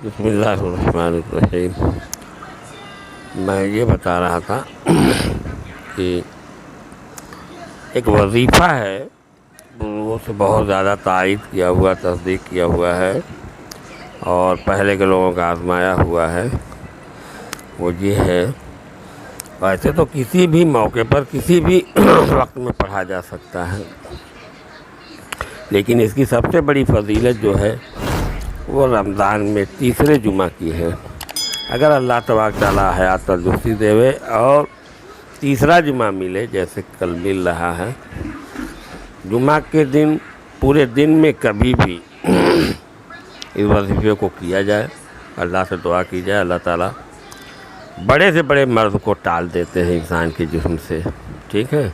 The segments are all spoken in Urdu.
بسم اللہ الرحمن الرحیم۔ میں یہ بتا رہا تھا کہ ایک وظیفہ ہے، وہ سے بہت زیادہ تائید کیا ہوا، تصدیق کیا ہوا ہے اور پہلے کے لوگوں کا آزمایا ہوا ہے۔ وہ یہ ہے، ویسے تو کسی بھی موقع پر کسی بھی وقت میں پڑھا جا سکتا ہے، لیکن اس کی سب سے بڑی فضیلت جو ہے وہ رمضان میں تیسرے جمعہ کی ہے۔ اگر اللہ تبارک تعالیٰ حیات تندرستی دے اور تیسرا جمعہ ملے، جیسے کل مل رہا ہے، جمعہ کے دن پورے دن میں کبھی بھی اس وظیفے کو کیا جائے، اللہ سے دعا کی جائے، اللہ تعالیٰ بڑے سے بڑے مرض کو ٹال دیتے ہیں انسان کے جسم سے، ٹھیک ہے۔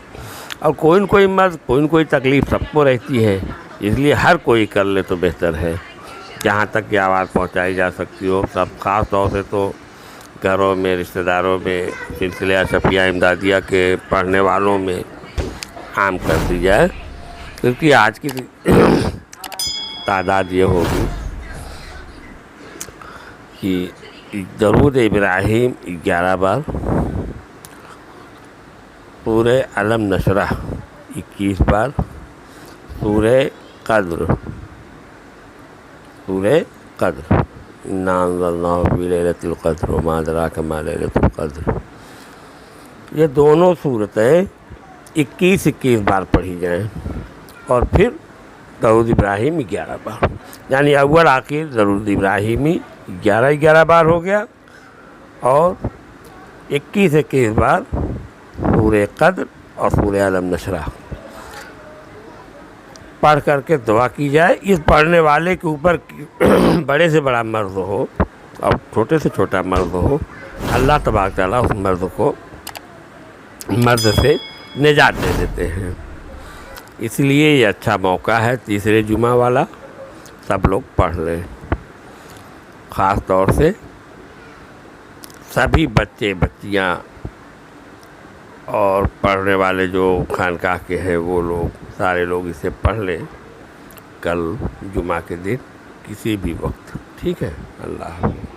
اور کوئی نہ کوئی مرض، کوئی نہ کوئی تکلیف سب کو رہتی ہے، اس لیے ہر کوئی کر لے تو بہتر ہے، جہاں تک کہ آواز پہنچائی جا سکتی ہو۔ سب خاص طور سے تو گھروں میں، رشتہ داروں میں، سلسلہ شفیع امدادیہ کے پڑھنے والوں میں عام کر دی جائے، کیونکہ آج کی تعداد یہ ہوگی کہ درود ابراہیم 11 بار، سورہ علم نشرح 21 بار، سورہ قدر اِنَّا أَنزَلْنَاهُ فِي لَيْلَةِ الْقَدْرِ وَمَا أَدْرَاكَ مَا لَيْلَةُ الْقَدْرِ۔ یہ دونوں صورتیں 21 بار پڑھی جائیں، اور پھر درود ابراہیم 11 بار، یعنی اول آخر درود ابراہیمی 11 بار ہو گیا، اور 21 بار سورہ قدر اور سورہ علم نشرح پڑھ کر کے دعا کی جائے۔ اس پڑھنے والے کے اوپر بڑے سے بڑا مرض ہو اور چھوٹے سے چھوٹا مرض ہو، اللہ تبارک تعالیٰ اس مرض سے نجات دے دیتے ہیں۔ اس لیے یہ اچھا موقع ہے، تیسرے جمعہ والا، سب لوگ پڑھ لیں۔ خاص طور سے سبھی بچے بچیاں اور پڑھنے والے جو خانقاہ کے ہیں وہ لوگ، سارے لوگ اسے پڑھ لیں کل جمعہ کے دن کسی بھی وقت، ٹھیک ہے۔ اللہ حافظ۔